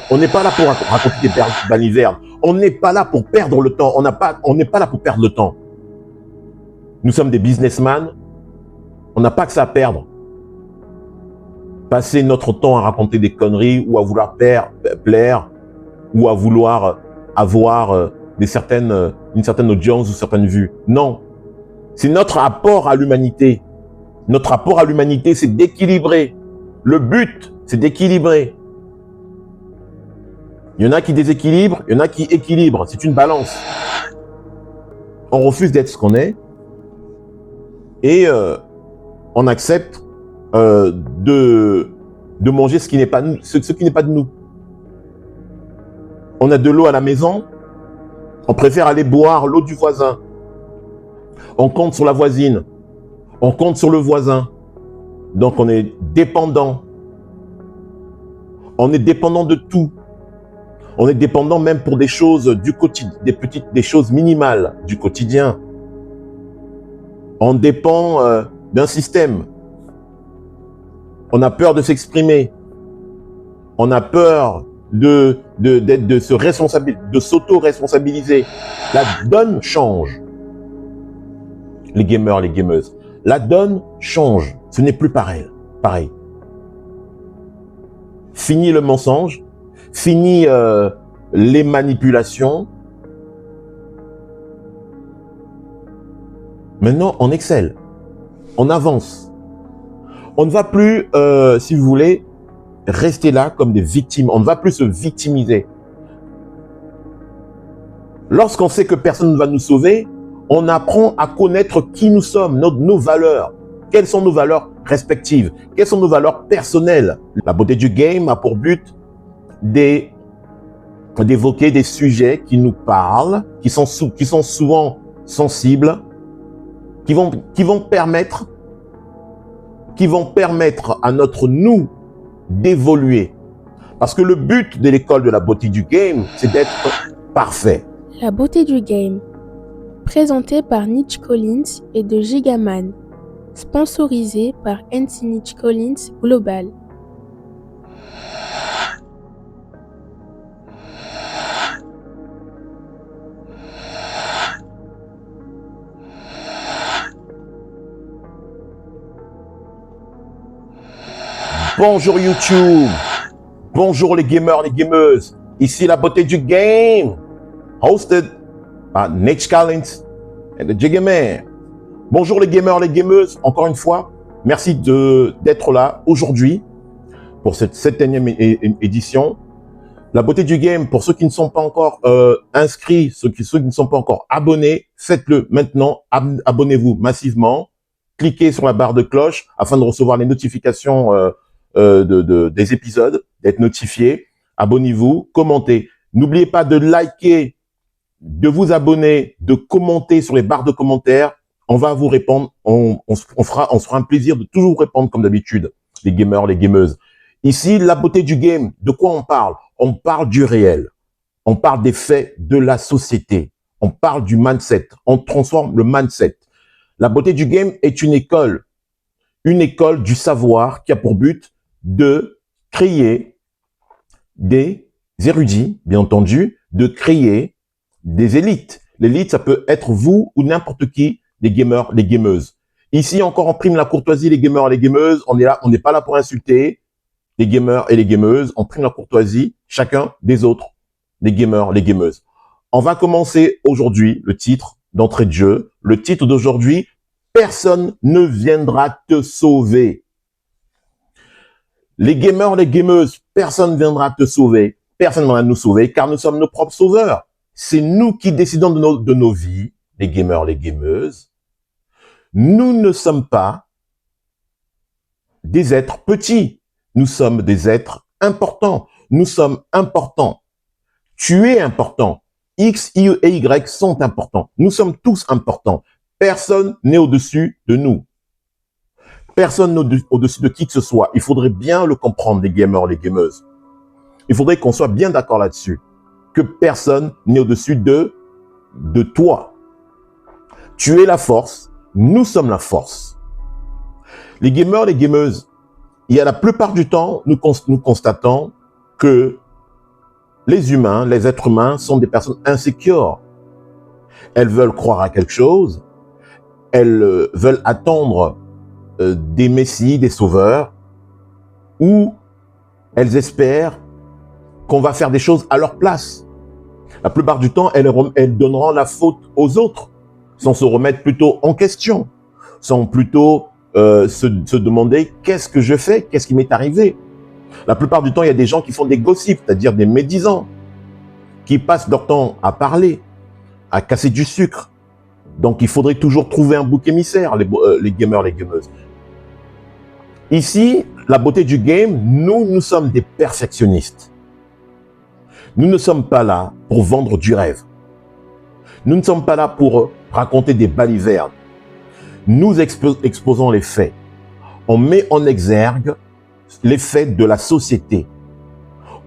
On n'est pas là pour raconter des balivernes. On n'est pas là pour perdre le temps. On n'est pas là pour perdre le temps. Nous sommes des businessmen. On n'a pas que ça à perdre. Passer notre temps à raconter des conneries ou à vouloir plaire ou à vouloir avoir une certaine audience ou certaines vues. Non. C'est notre apport à l'humanité. Notre rapport à l'humanité, c'est d'équilibrer. Le but, c'est d'équilibrer. Il y en a qui déséquilibrent, il y en a qui équilibrent. C'est une balance. On refuse d'être ce qu'on est et on accepte de manger ce qui n'est pas de nous. On a de l'eau à la maison, on préfère aller boire l'eau du voisin. On compte sur la voisine, on compte sur le voisin. Donc on est dépendant. On est dépendant de tout. On est dépendant même pour des choses du quotidien, des choses minimales du quotidien. On dépend d'un système. On a peur de s'exprimer. On a peur de s'auto-responsabiliser. La donne change. Les gamers, les gameuses. La donne change. Ce n'est plus pareil. Fini le mensonge. Fini les manipulations. Maintenant, on excelle. On avance. On ne va plus, si vous voulez, rester là comme des victimes. On ne va plus se victimiser. Lorsqu'on sait que personne ne va nous sauver, on apprend à connaître qui nous sommes, nos valeurs. Quelles sont nos valeurs respectives? Quelles sont nos valeurs personnelles? La beauté du game a pour but d'évoquer des sujets qui nous parlent, qui sont souvent sensibles, qui vont permettre à notre nous d'évoluer. Parce que le but de l'école de la beauté du game, c'est d'être parfait. La beauté du game, présentée par Nitch Collins et de Gigaman, sponsorisé par NC Nitch Collins Global. Bonjour YouTube, bonjour les gamers, les gameuses. Ici la beauté du game, hosted by Nitch Collins et the Gigaman. Bonjour les gamers, les gameuses. Encore une fois, merci d'être là aujourd'hui pour cette 7e édition. La beauté du game, pour ceux qui ne sont pas encore inscrits, ceux qui ne sont pas encore abonnés, faites-le maintenant. Abonnez-vous massivement. Cliquez sur la barre de cloche afin de recevoir les notifications des épisodes, d'être notifié. Abonnez-vous, commentez. N'oubliez pas de liker, de vous abonner, de commenter sur les barres de commentaires. On va vous répondre. On se fera un plaisir de toujours vous répondre comme d'habitude, les gamers, les gameuses. Ici, la beauté du game, de quoi on parle? On parle du réel. On parle des faits de la société. On parle du mindset. On transforme le mindset. La beauté du game est une école du savoir qui a pour but de créer des érudits, bien entendu, de créer des élites. L'élite, ça peut être vous ou n'importe qui, les gamers, les gameuses. Ici, encore, on prime la courtoisie, les gamers, les gameuses. On est là, on n'est pas là pour insulter les gamers et les gameuses. On prime la courtoisie, chacun des autres, les gamers, les gameuses. On va commencer aujourd'hui le titre d'entrée de jeu. Le titre d'aujourd'hui, personne ne viendra te sauver. Les gamers, les gameuses, personne ne viendra te sauver. Personne ne viendra nous sauver car nous sommes nos propres sauveurs. C'est nous qui décidons de nos vies, les gamers, les gameuses. Nous ne sommes pas des êtres petits. Nous sommes des êtres importants. Nous sommes importants. Tu es important. X, Y et Y sont importants. Nous sommes tous importants. Personne n'est au-dessus de nous. Personne n'est au-dessus de qui que ce soit. Il faudrait bien le comprendre, les gamers, les gameuses. Il faudrait qu'on soit bien d'accord là-dessus. Que personne n'est au-dessus de toi. Tu es la force. Nous sommes la force. Les gamers, les gameuses, il y a la plupart du temps, nous constatons que les humains, les êtres humains sont des personnes insécures. Elles veulent croire à quelque chose, elles veulent attendre des messies, des sauveurs, ou elles espèrent qu'on va faire des choses à leur place. La plupart du temps, elles donneront la faute aux autres, sans se remettre plutôt en question, sans plutôt se demander qu'est-ce que je fais, qu'est-ce qui m'est arrivé. La plupart du temps, il y a des gens qui font des gossips, c'est-à-dire des médisants, qui passent leur temps à parler, à casser du sucre. Donc, il faudrait toujours trouver un bouc émissaire, les gamers, les gameuses. Ici, la beauté du game, nous sommes des perfectionnistes. Nous ne sommes pas là pour vendre du rêve. Nous ne sommes pas là pour raconter des balivernes. Nous exposons les faits. On met en exergue les faits de la société.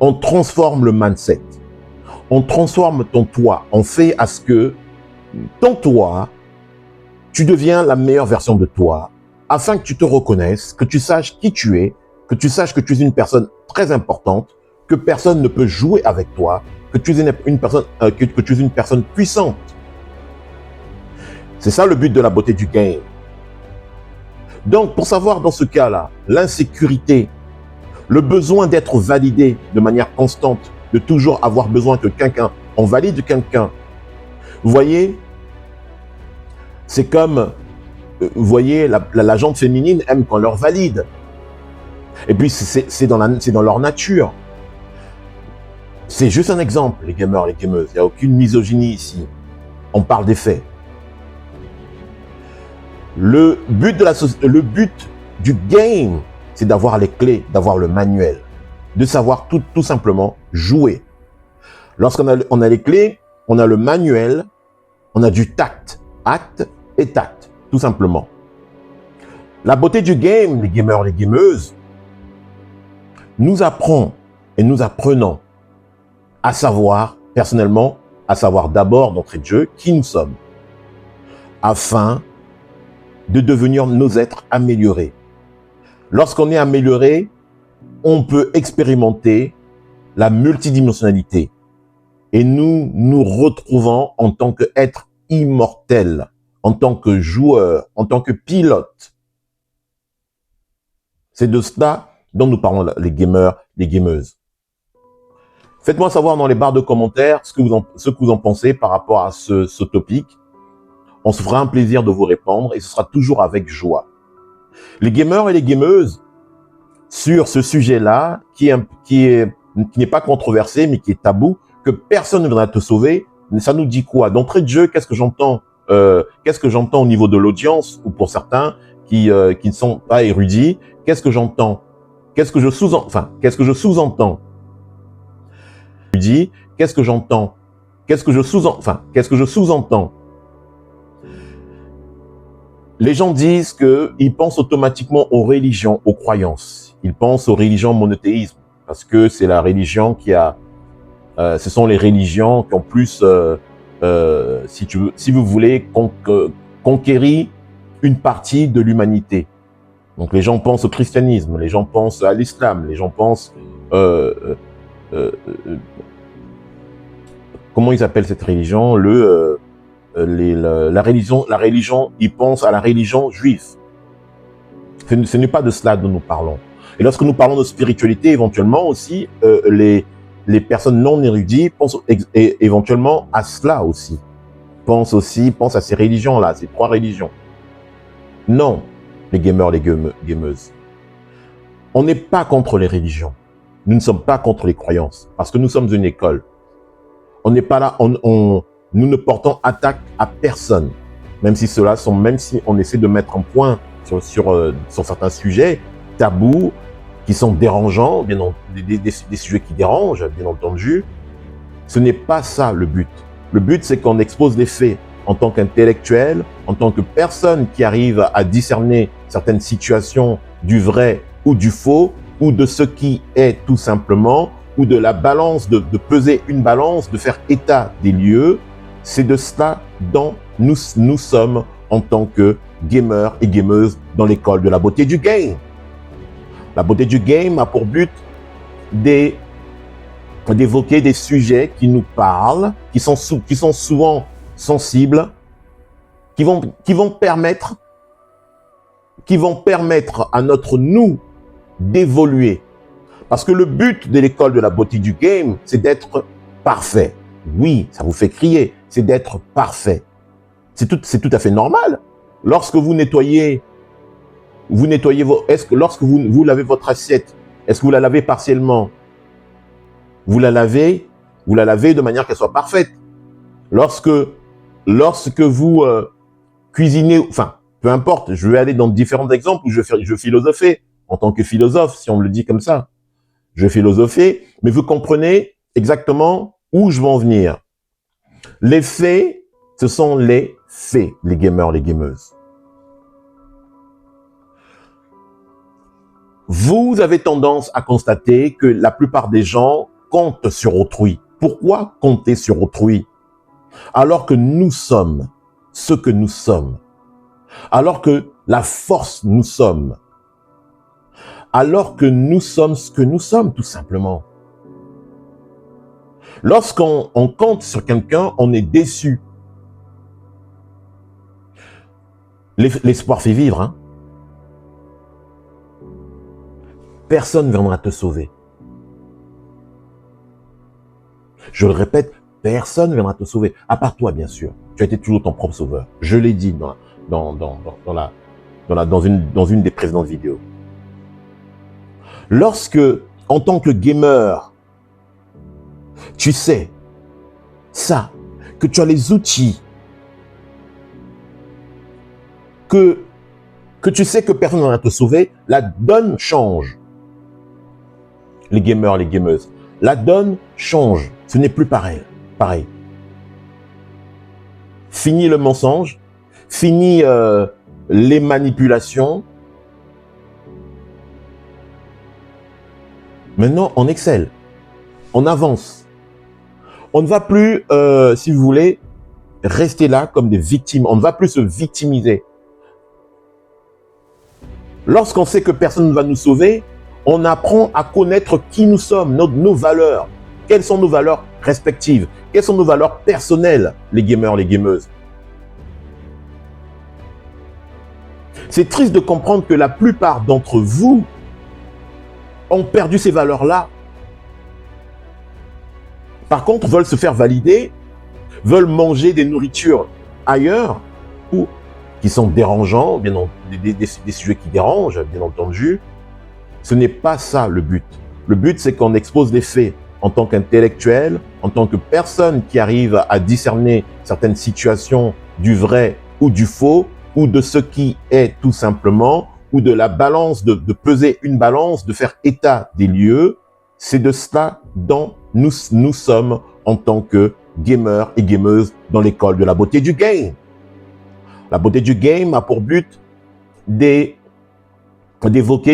On transforme le mindset. On transforme ton toi. On fait à ce que ton toi, tu deviens la meilleure version de toi, afin que tu te reconnaisses, que tu saches qui tu es, que tu saches que tu es une personne très importante, que personne ne peut jouer avec toi, que tu es une personne puissante. C'est ça le but de la beauté du game. Donc, pour savoir dans ce cas-là, l'insécurité, le besoin d'être validé de manière constante, de toujours avoir besoin que quelqu'un, on valide quelqu'un. Vous voyez, c'est comme, vous voyez, la gente féminine aime qu'on leur valide. Et puis, c'est dans leur nature. C'est juste un exemple, les gamers, les gameuses. Il n'y a aucune misogynie ici. On parle des faits. Le but du game, c'est d'avoir les clés, d'avoir le manuel, de savoir tout simplement jouer. Lorsqu'on a les clés, on a le manuel, on a du tact, acte et tact, tout simplement. La beauté du game, les gamers, les gameuses, nous apprend et nous apprenons à savoir, personnellement, à savoir d'abord d'entrée de jeu qui nous sommes, afin de devenir nos êtres améliorés. Lorsqu'on est amélioré, on peut expérimenter la multidimensionnalité et nous retrouvons en tant qu'être immortel, en tant que joueur, en tant que pilote. C'est de cela dont nous parlons, les gamers, les gameuses. Faites-moi savoir dans les barres de commentaires ce que vous en pensez par rapport à ce topic. On se fera un plaisir de vous répondre et ce sera toujours avec joie. Les gamers et les gameuses, sur ce sujet-là, qui n'est pas controversé, mais qui est tabou, que personne ne viendra te sauver, ça nous dit quoi? D'entrée de jeu, qu'est-ce que j'entends au niveau de l'audience, ou pour certains qui ne sont pas érudits, qu'est-ce que j'entends? Qu'est-ce que je sous-entends? Qu'est-ce que j'entends? Qu'est-ce que je sous-entends? Les gens disent qu'ils pensent automatiquement aux religions, aux croyances. Ils pensent aux religions monothéisme, parce que c'est la religion qui a... ce sont les religions qui ont plus, si vous voulez, conquérir une partie de l'humanité. Donc les gens pensent au christianisme, les gens pensent à l'islam, les gens pensent... comment ils appellent cette religion? La religion, ils pensent à la religion juive. Ce n'est pas de cela dont nous parlons. Et lorsque nous parlons de spiritualité, éventuellement aussi, les personnes non érudites pensent éventuellement à cela aussi. Pensent à ces religions-là, ces trois religions. Non, les gamers, les gameuses. On n'est pas contre les religions. Nous ne sommes pas contre les croyances, parce que nous sommes une école. On n'est pas là, nous ne portons attaque à personne, même si on essaie de mettre un point sur certains sujets tabous, qui sont dérangeants, des sujets qui dérangent, bien entendu. Ce n'est pas ça le but. Le but, c'est qu'on expose les faits en tant qu'intellectuel, en tant que personne qui arrive à discerner certaines situations du vrai ou du faux, ou de ce qui est tout simplement, ou de la balance, de peser une balance, de faire état des lieux. C'est de cela dont nous sommes en tant que gamers et gameuses dans l'école de la beauté du game. La beauté du game a pour but d'évoquer des sujets qui nous parlent, qui sont souvent sensibles, qui vont permettre à notre nous d'évoluer. Parce que le but de l'école de la beauté du game, c'est d'être parfait. Oui, ça vous fait crier, c'est d'être parfait. C'est tout à fait normal. Lorsque vous nettoyez lorsque vous lavez votre assiette, est-ce que vous la lavez partiellement? Vous la lavez de manière qu'elle soit parfaite. Lorsque vous cuisinez, enfin, peu importe, je vais aller dans différents exemples où je philosophais en tant que philosophe, si on me le dit comme ça. Je philosophais, mais vous comprenez exactement où je veux en venir. Les faits, ce sont les faits, les gamers, les gameuses. Vous avez tendance à constater que la plupart des gens comptent sur autrui. Pourquoi compter sur autrui? Alors que nous sommes ce que nous sommes. Alors que la force nous sommes. Alors que nous sommes ce que nous sommes, tout simplement. Lorsqu'on compte sur quelqu'un, on est déçu. L'espoir fait vivre, hein. Personne ne viendra te sauver. Je le répète, personne ne viendra te sauver, à part toi, bien sûr. Tu as été toujours ton propre sauveur. Je l'ai dit dans une des précédentes vidéos. Lorsque, en tant que gamer, tu sais ça, que tu as les outils, que tu sais que personne ne viendra te sauver, la donne change. Les gamers, les gameuses, la donne change. Ce n'est plus pareil. Fini le mensonge, fini les manipulations. Maintenant, on excelle, on avance. On ne va plus, si vous voulez, rester là comme des victimes. On ne va plus se victimiser. Lorsqu'on sait que personne ne va nous sauver, on apprend à connaître qui nous sommes, nos valeurs. Quelles sont nos valeurs respectives? Quelles sont nos valeurs personnelles, les gamers, les gameuses? C'est triste de comprendre que la plupart d'entre vous ont perdu ces valeurs-là. Par contre, veulent se faire valider, veulent manger des nourritures ailleurs, ou qui sont dérangeants, des sujets qui dérangent, bien entendu. Ce n'est pas ça le but. Le but, c'est qu'on expose les faits en tant qu'intellectuel, en tant que personne qui arrive à discerner certaines situations du vrai ou du faux, ou de ce qui est tout simplement, ou de la balance, de peser une balance, de faire état des lieux. C'est de cela dont nous sommes en tant que gamers et gameuses dans l'école de la beauté du game. La beauté du game a pour but d'évoquer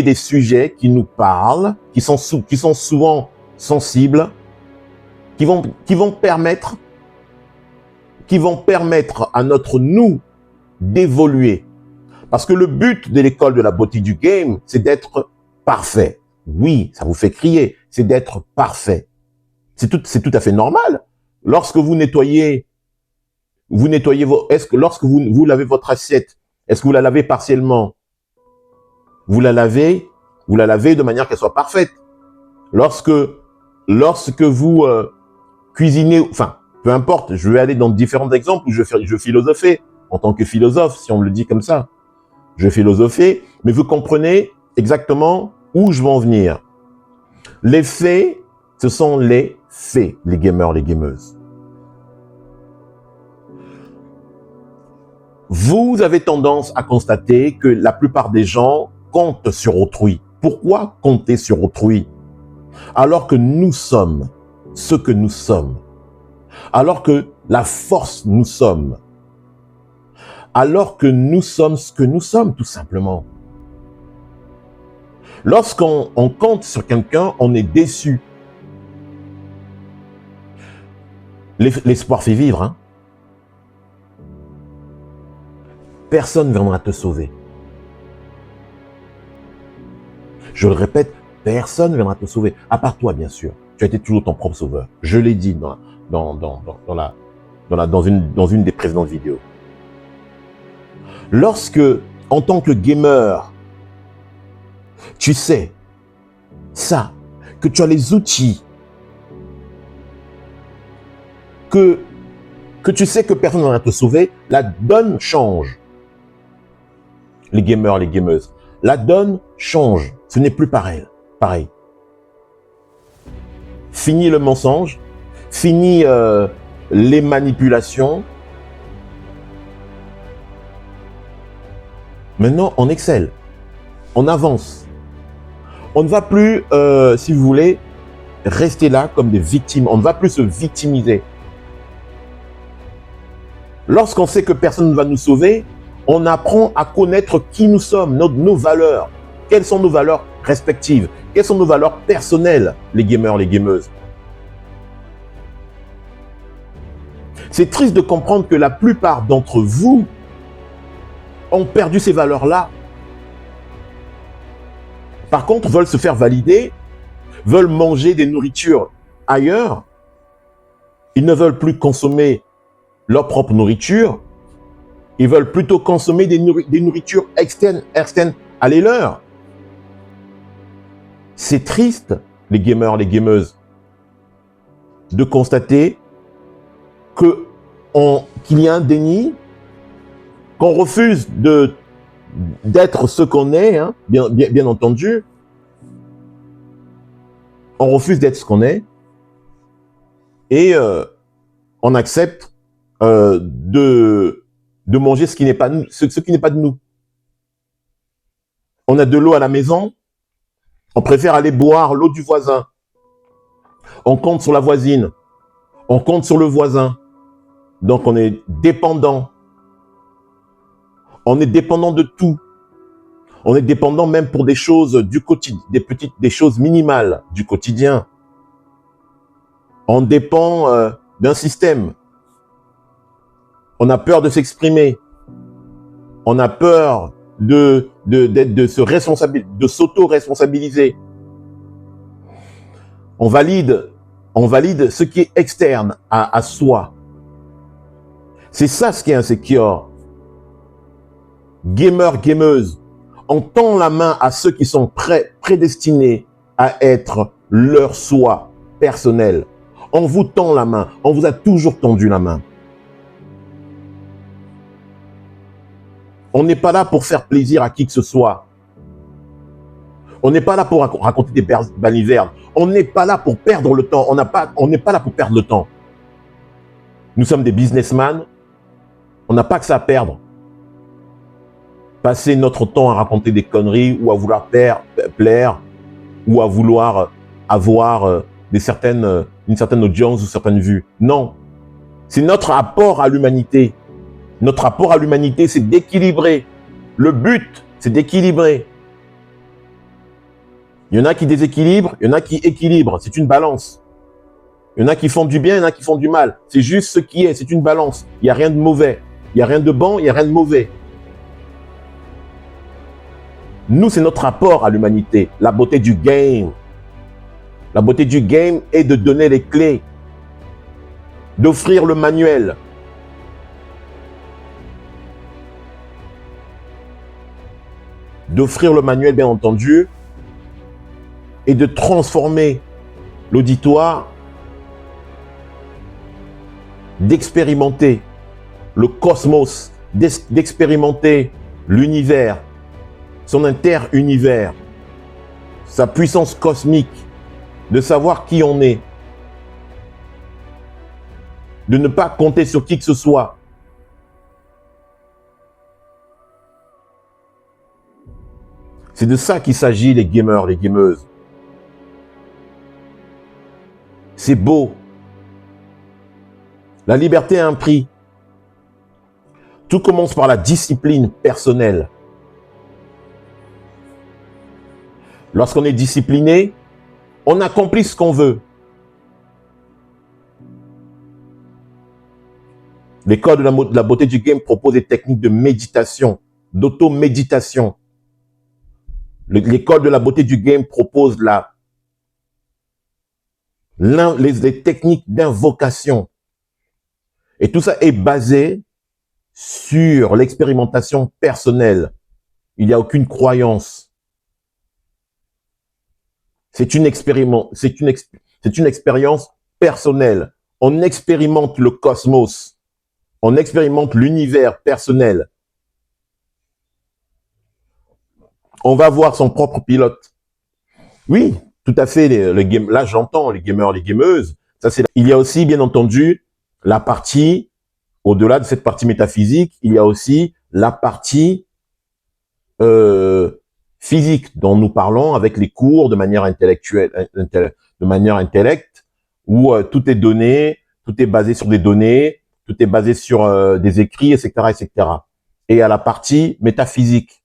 des sujets qui nous parlent, qui sont souvent sensibles, qui vont permettre à notre nous d'évoluer. Parce que le but de l'école de la beauté du game, c'est d'être parfait. Oui, ça vous fait crier, c'est d'être parfait. C'est tout à fait normal. Lorsque vous nettoyez lorsque vous lavez votre assiette, est-ce que vous la lavez partiellement? Vous la lavez de manière qu'elle soit parfaite. Lorsque vous cuisinez, enfin, peu importe, je vais aller dans différents exemples où je philosophais en tant que philosophe, si on me le dit comme ça. Je philosophais, mais vous comprenez exactement où je veux en venir. Les faits, ce sont les faits, les gamers, les gameuses. Vous avez tendance à constater que la plupart des gens comptent sur autrui. Pourquoi compter sur autrui? Alors que nous sommes ce que nous sommes. Alors que la force nous sommes. Alors que nous sommes ce que nous sommes, tout simplement. Lorsqu'on compte sur quelqu'un, on est déçu. L'espoir fait vivre, hein. Personne ne viendra te sauver. Je le répète, personne ne viendra te sauver, à part toi, bien sûr. Tu as été toujours ton propre sauveur. Je l'ai dit dans une des précédentes vidéos. Lorsque, en tant que gamer, tu sais ça, que tu as les outils, que tu sais que personne ne va te sauver, la donne change. Les gamers, les gameuses, la donne change. Ce n'est plus pareil. Fini le mensonge, fini les manipulations. Maintenant, on excelle, on avance. On ne va plus, si vous voulez, rester là comme des victimes. On ne va plus se victimiser. Lorsqu'on sait que personne ne va nous sauver, on apprend à connaître qui nous sommes, nos valeurs. Quelles sont nos valeurs respectives? Quelles sont nos valeurs personnelles, les gamers, les gameuses? C'est triste de comprendre que la plupart d'entre vous ont perdu ces valeurs-là. Par contre, veulent se faire valider, veulent manger des nourritures ailleurs. Ils ne veulent plus consommer leur propre nourriture. Ils veulent plutôt consommer des nourritures externes à les leurs. C'est triste, les gamers, les gameuses, de constater qu'il y a un déni, qu'on refuse d'être ce qu'on est, hein, bien entendu. On refuse d'être ce qu'on est et on accepte de manger ce qui n'est pas de nous. On a de l'eau à la maison, on préfère aller boire l'eau du voisin. On compte sur la voisine, on compte sur le voisin. Donc on est dépendant. On est dépendant de tout. On est dépendant même pour des choses du quotidien, des choses minimales du quotidien. On dépend d'un système. On a peur de s'exprimer. On a peur de s'auto-responsabiliser. On valide ce qui est externe à soi. C'est ça ce qui est insécure. Gamer, gameuse, on tend la main à ceux qui sont prédestinés à être leur soi personnel. On vous tend la main. On vous a toujours tendu la main. On n'est pas là pour faire plaisir à qui que ce soit. On n'est pas là pour raconter des balivernes. On n'est pas là pour perdre le temps. On n'est pas là pour perdre le temps. Nous sommes des businessmen. On n'a pas que ça à perdre. Passer notre temps à raconter des conneries ou à vouloir plaire ou à vouloir avoir une certaine audience ou certaines vues. Non. C'est notre apport à l'humanité. Notre rapport à l'humanité, c'est d'équilibrer. Le but, c'est d'équilibrer. Il y en a qui déséquilibrent, il y en a qui équilibrent. C'est une balance. Il y en a qui font du bien, il y en a qui font du mal. C'est juste ce qui est, c'est une balance. Il n'y a rien de mauvais. Il n'y a rien de bon, il n'y a rien de mauvais. Nous, c'est notre rapport à l'humanité. La beauté du game. La beauté du game est de donner les clés. D'offrir le manuel. D'offrir le manuel, bien entendu, et de transformer l'auditoire, d'expérimenter le cosmos, d'expérimenter l'univers, son inter-univers, sa puissance cosmique, de savoir qui on est, de ne pas compter sur qui que ce soit. C'est de ça qu'il s'agit, les gamers, les gameuses. C'est beau. La liberté a un prix. Tout commence par la discipline personnelle. Lorsqu'on est discipliné, on accomplit ce qu'on veut. L'école de la beauté du game propose des techniques de méditation, d'auto-méditation. L'école de la beauté du game propose les techniques d'invocation. Et tout ça est basé sur l'expérimentation personnelle. Il n'y a aucune croyance. C'est une expérience personnelle. On expérimente le cosmos. On expérimente l'univers personnel. On va voir son propre pilote. Oui, tout à fait. Là, j'entends les gamers, les gameuses. Il y a aussi, bien entendu, la partie, au-delà de cette partie métaphysique, il y a aussi la partie physique dont nous parlons avec les cours de manière intellectuelle, de manière intellect, où tout est donné, tout est basé sur des données, tout est basé sur des écrits, etc., etc. Et il y a la partie métaphysique.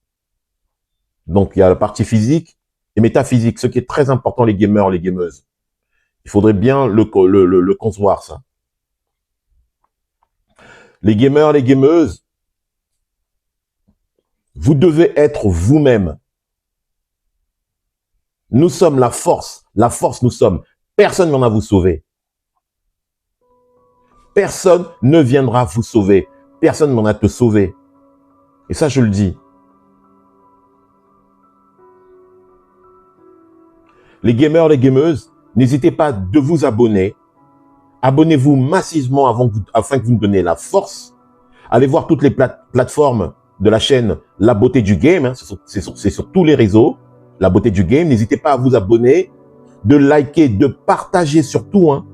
Donc, il y a la partie physique et métaphysique, ce qui est très important, les gamers, les gameuses. Il faudrait bien le concevoir, ça. Les gamers, les gameuses, vous devez être vous-même. Nous sommes la force. La force, nous sommes. Personne ne viendra vous sauver. Personne ne viendra vous sauver. Personne ne viendra te sauver. Et ça, je le dis. Les gamers, les gameuses, n'hésitez pas de vous abonner. Abonnez-vous massivement afin que vous nous donniez la force. Allez voir toutes les plateformes de la chaîne La Beauté du Game. Hein, c'est sur tous les réseaux. La Beauté du Game. N'hésitez pas à vous abonner, de liker, de partager surtout. Hein.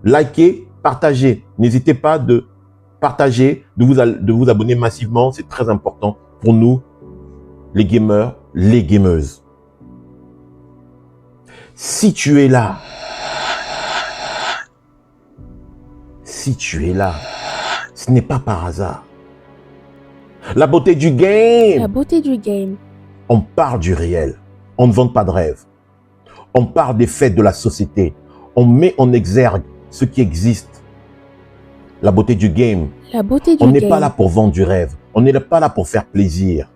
Liker, partager. N'hésitez pas de partager, de vous abonner massivement. C'est très important pour nous, les gamers, les gameuses. Si tu es là, ce n'est pas par hasard. La beauté du game. La beauté du game. On parle du réel. On ne vante pas de rêve. On parle des faits de la société. On met en exergue ce qui existe. La beauté du game. La beauté du game. On n'est game. pas là pour vendre du rêve. On n'est pas là pour faire plaisir.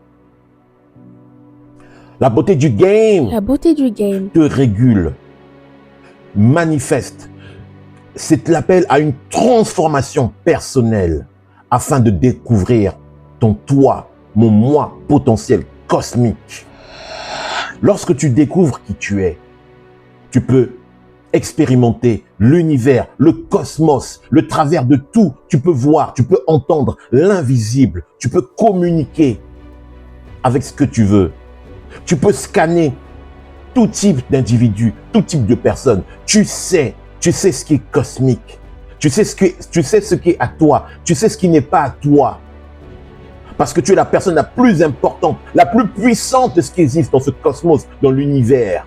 La beauté du game. La beauté du game. Te régule. Manifeste. C'est l'appel à une transformation personnelle afin de découvrir ton toi, mon moi potentiel cosmique. Lorsque tu découvres qui tu es, tu peux expérimenter l'univers, le cosmos, le travers de tout. Tu peux voir, tu peux entendre l'invisible. Tu peux communiquer avec ce que tu veux. Tu peux scanner tout type d'individu, tout type de personne. Tu sais ce qui est cosmique. Tu sais ce qui est à toi. Tu sais ce qui n'est pas à toi. Parce que tu es la personne la plus importante, la plus puissante de ce qui existe dans ce cosmos, dans l'univers.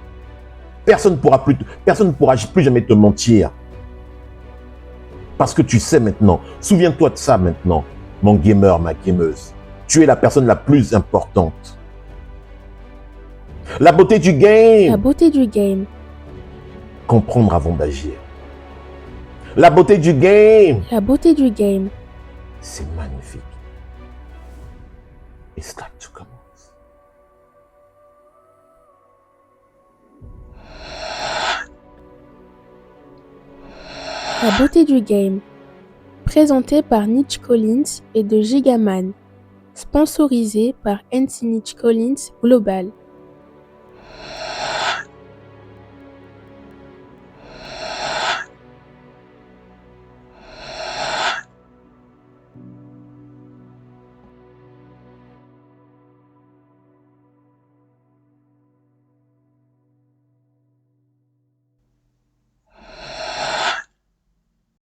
Personne ne pourra plus jamais te mentir. Parce que tu sais maintenant. Souviens-toi de ça maintenant, mon gamer, ma gameuse. Tu es la personne la plus importante. La beauté du game. La beauté du game. Comprendre avant d'agir. La beauté du game. La beauté du game. C'est magnifique. Et cela tout commence. La beauté du game. Présenté par Nitch Collins et de Gigaman. Sponsorisé par NC Nitch Collins Global.